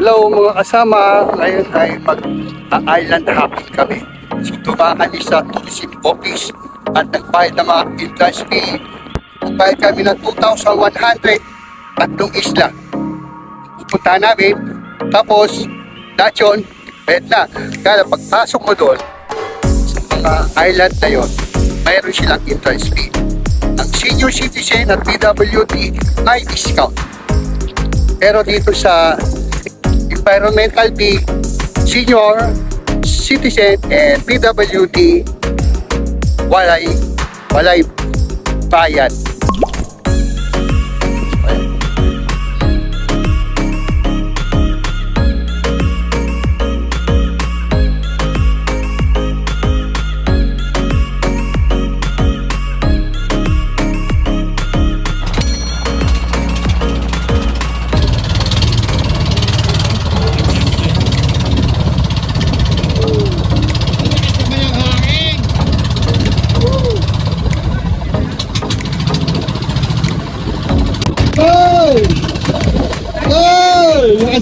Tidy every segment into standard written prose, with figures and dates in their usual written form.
Hello mga kasama, ngayon ay mag-island hopping kami. So tumakali sa tourism office at nagbayad ng mga entrance fee. Nagbayad kami ng 2,100 tatlong isla. Pupunta namin, tapos lahat yun, bayad na. Kaya pagpasok mo doon, sa mga island na yun, mayroon silang entrance fee. Ang senior citizen at PWD may discount. Pero dito sa environmental fee, senior citizen and PWD walay bayad.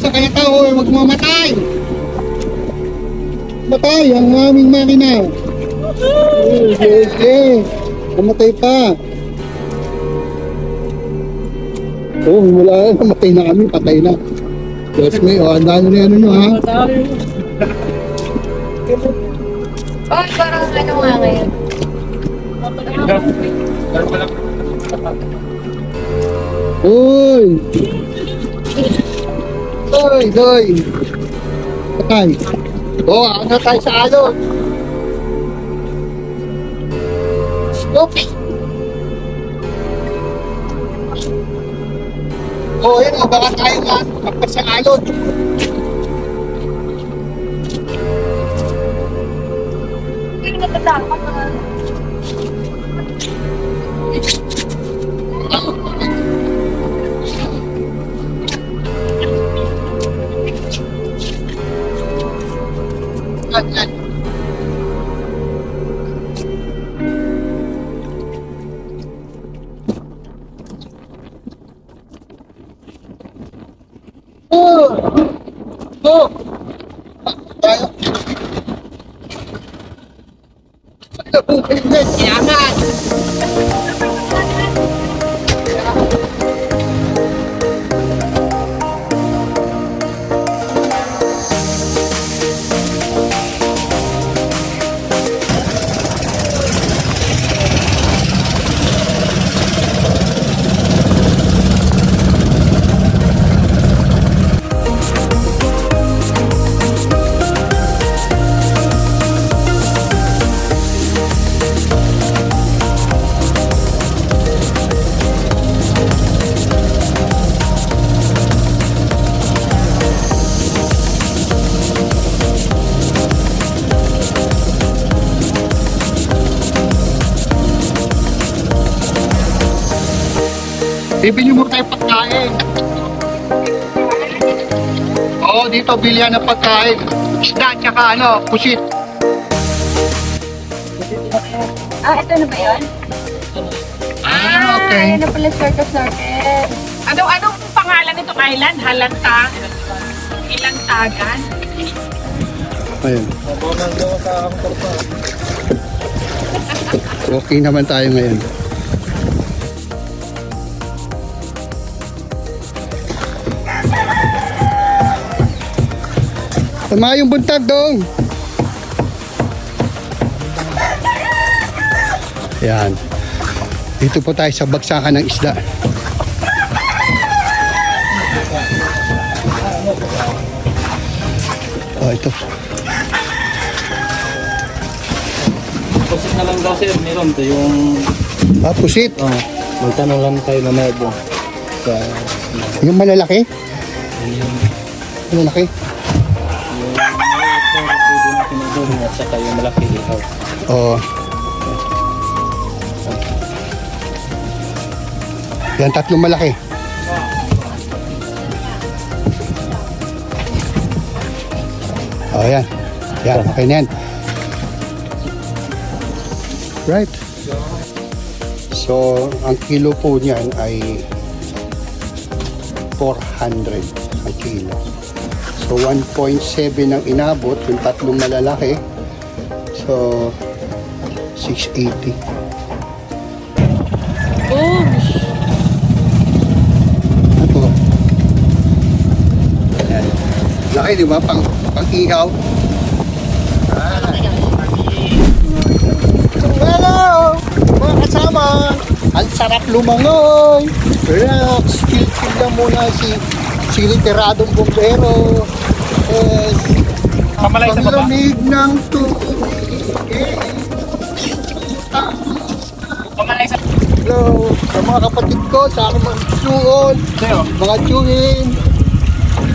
Sa kaya tao ay magmamatay. Matay ang aming makina. Okay. Namatay pa. Oh, wala na. Namatay na kami. Patay na. Yes, may. Oh, andaan na nyo, ha? Oh, parang ano nga ngayon. Uy! Doy, doy. Patay. Oh, ano tayo sa alon? Snoopy. Oh, yun, baka tayo nga. Pagpas sa alon. Hindi natatakot na. Yaman! Bibili mo tayo pagkain. Oo, dito bilihan ng pagkain. Isda, tsaka ano, pusit. Ah, ito na ba yun? Okay. Ayan na pala circle. Anong pangalan nitong island? Halanta? Ilantagan? Ayun. Okay naman tayo ngayon. Tama yung buntag dong. Yan. Dito po tayo sa bagsakan ng isda. Oh, ito. Pusit na lang daw sir, meron to yung... Ah, pusit. Magtanong lang tayo mamaya doon. Sa... Yung malalaki? Malalaki? Yung pwede natin na doon at saka yung malaki ikaw. Oo. Yan, tatlong malaki. Oh, yan. Yan, okay na yan. Right. So, ang kilo po niyan ay 400 ang kilo. So 1.7 ang inabot, yung tatlong malalaki. So 680. Oh, Ito. Ayan. Laki, di ba? Pang ihaw. Hello! Mga kasama! Ang sarap lumangoy! Relax! Chill lang muna si literadong bumbero. Yes. Kamalay sa baba. Paglamig ng tubig. Kamalay sa... Hello! Sa mga kapatid ko, sa aking mga suon, mga tiyuhin,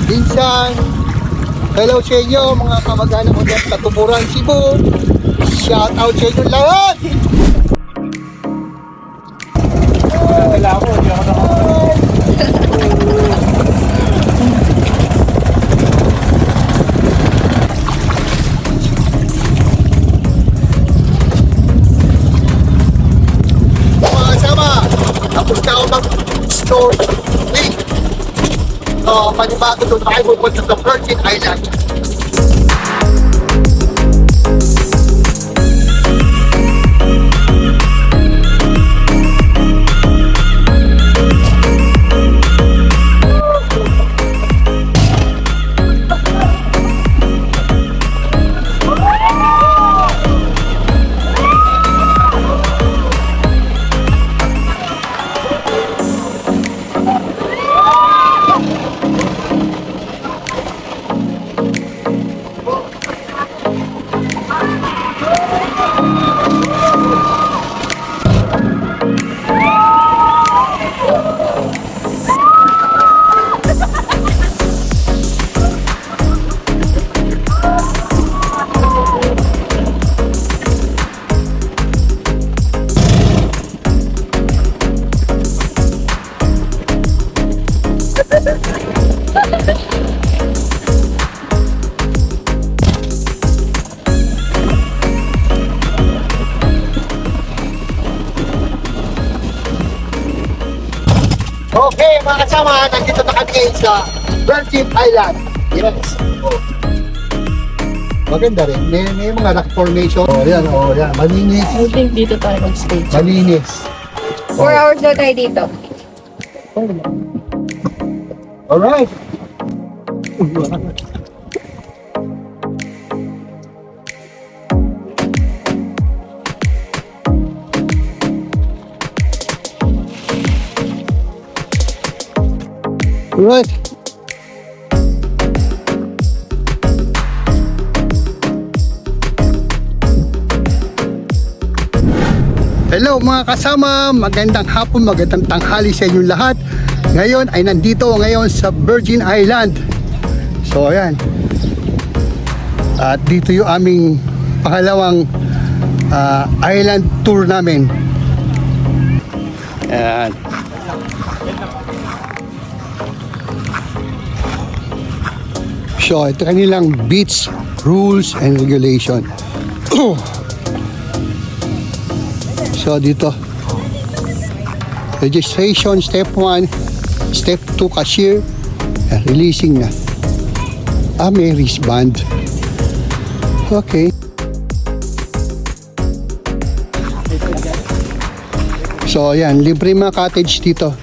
pinsan. Hello sa inyo, mga kamag-anak ko dyan sa Tuburan, Cebu. Shout out sa inyo lahat! Wala ako, hindi ako nakakalaman. Mga kasama, tapos na ako mag-store link. Panibago doon tayo pupunta sa Virgin Island. Okay, mga kasama, nandito na kami sa Virgin Island. Yes. Maganda rin. May mga rock formation. Yan. Malinis. I think dito tayo mag-stay. Malinis. 4 hours daw tayo dito. Alright. Alright. Hello mga kasama, magandang hapon, magandang tanghali sa inyong lahat. Ngayon ay nandito sa Virgin Island. So ayan. At dito yung aming pangalawang island tour namin. Ayan. So ito kanilang beach rules and regulation. So dito, registration, step 1, step 2, cashier, releasing na. May wristband. Okay. So ayan, libre mga cottage dito.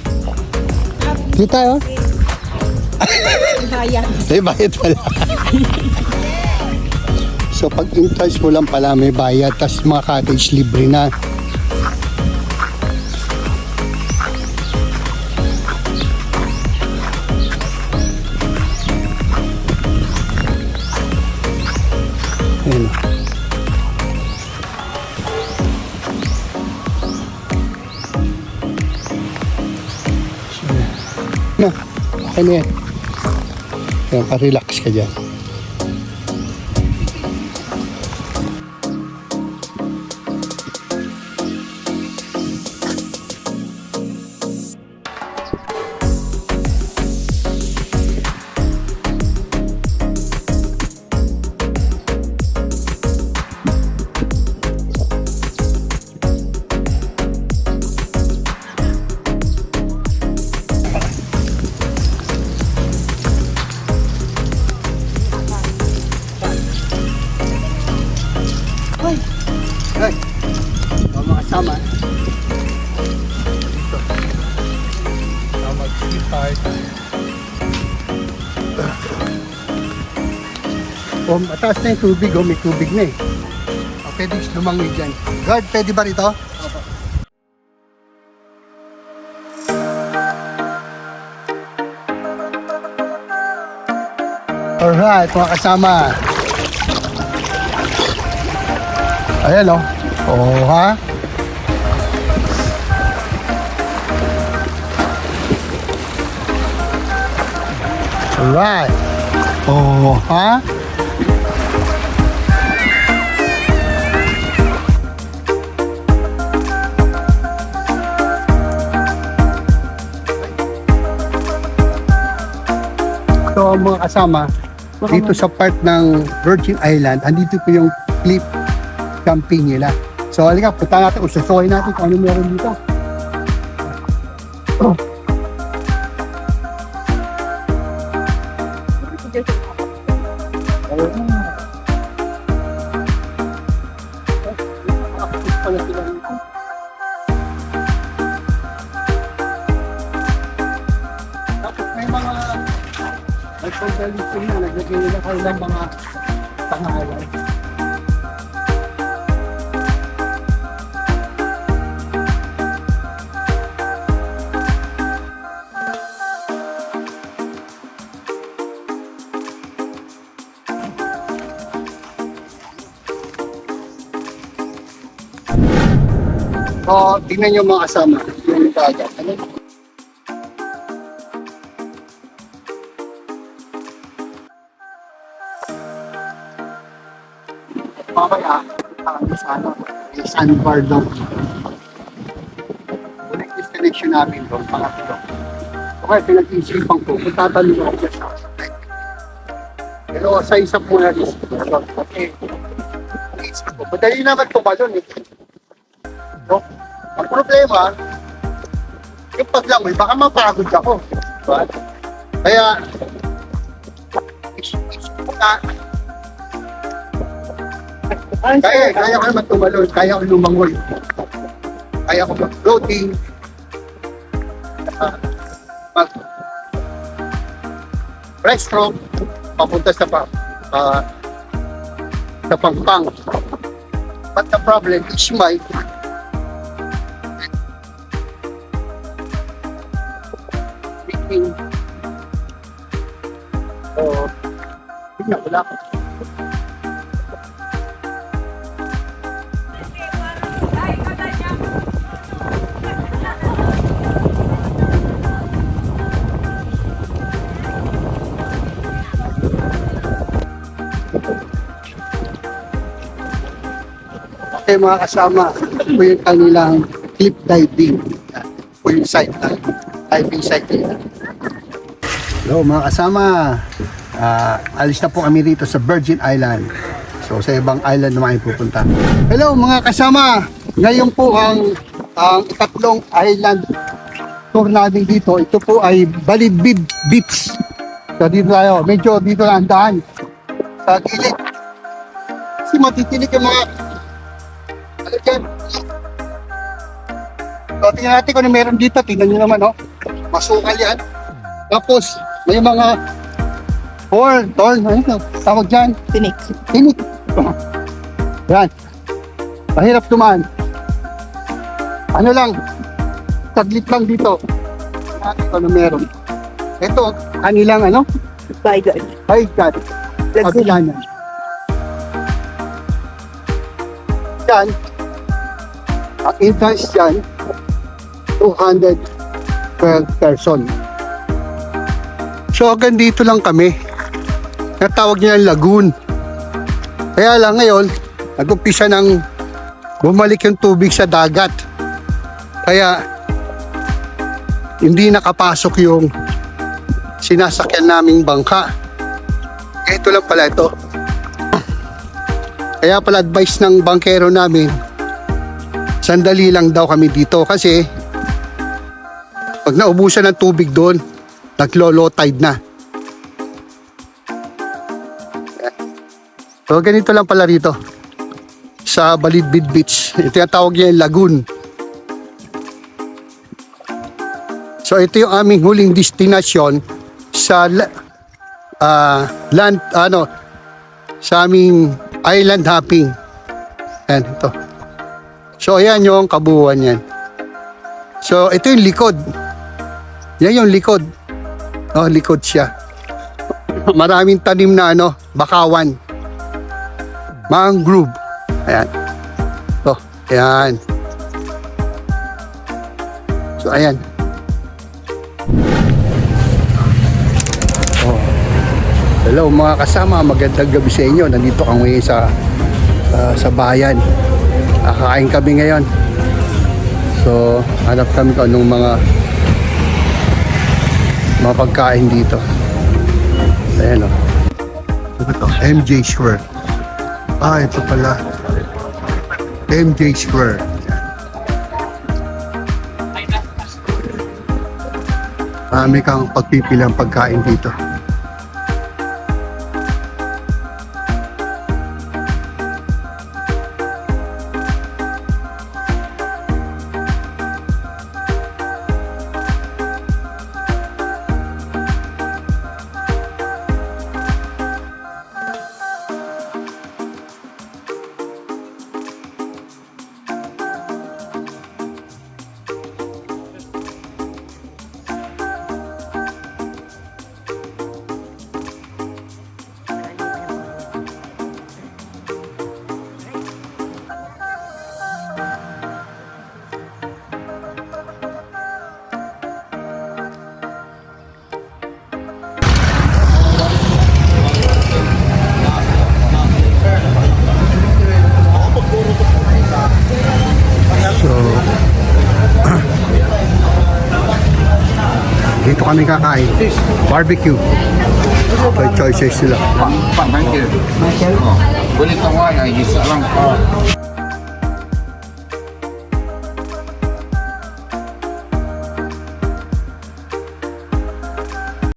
Dito tayo. May bayad pala. So pag entrance mo lang pala may bayad, tas mga cottage libre na. Ayan. Na, ano yan? Kaya pa-relax ka dyan. part. Oh, mataas na yung tubig. Oh, may tubig na eh. Oh, pwede lumangoy dyan. Guard, pwede ba rito? Alright, mga kasama. Ayan o. Oh, ha? Alright. Oh, ha? So, mga kasama, dito sa part ng Virgin Island, andito po yung cliff camping nila. So, halika, punta natin, ususuhin natin kung ano meron dito. Oh. Tapos may mga nagpagdalisyon na, naglagay nila kayo ng mga pangalan. So, tingnan nyo mga kasama, yung dagat. Ano? Mamaya, tayo sa ano, may sandbar doon. Ulit destination namin doon, pangatlo. Okay, pinag-isipan ko, kung tatanong ako dyan sa pero sa isa po na destination, okay. Naisip ko, madali naman tumalon eh. No? Ang problema, yung paglangoy, baka mapagod ako. Diba? Kaya, isip ko na, kaya ko naman tumalon, kaya ko lumangoy. Kaya ko mag-floating, breaststroke, papunta sa pangpang. But the problem is my tignan ko lang. Okay mga kasama, ito po yung kanilang cliff diving. Po yung site na diving site nila. Hello mga kasama, alis na po kami rito sa Virgin Island. So sa ibang island naman pupunta. Hello mga kasama, ngayon po ang ikatlong island tour namin dito. Ito po ay Balidbid Beach. So dito tayo, medyo dito lang ang daan sa gilid. Kasi matitinig yung mga ano dyan. So tingnan natin kung ano meron dito. Tingnan nyo naman, oh. Masukal yan. Tapos may mga horn, ano tawag dyan? Tinik. Yan. Mahirap tumaan. Ano lang, saglit lang dito. Natin kung ano meron. Ito, kanilang ano? Baygat. Pagkanan. Yan. Ang entrance dyan, 200 per person. So hanggang dito lang kami. Natawag niya lagoon. Kaya lang ngayon, nag-umpisa ng bumalik yung tubig sa dagat. Kaya hindi nakapasok yung sinasakyan naming bangka. Ito lang pala ito. Kaya pala advice ng bangkero namin, sandali lang daw kami dito kasi pag naubusan ng tubig doon, naglo-low tide na. So ganito lang pala rito sa Balidbid Beach. Ito yung tawag niya yung lagoon. So So ito yung aming huling destinasyon sa land sa aming island hopping. Ayan ito. So ayan yung kabuuan yan. So ito yung likod. Yan yung likod. Oh, likod siya. Maraming tanim na bakawan. Mangrove. Ayan. So, ayan. So ayan. Oh. Hello mga kasama, magandang gabi sa inyo. Nandito kami sa bayan. Kakain kami ngayon. So, hanap kami kung anong mga pagkain dito. Ayan o. Ito, MJ Square. Ito pala. MJ Square. May kang pagpipilang pagkain dito. Dito kami kakain. Barbecue. May choices sila. Pak Michael. Boleh tahu lah, isa lang.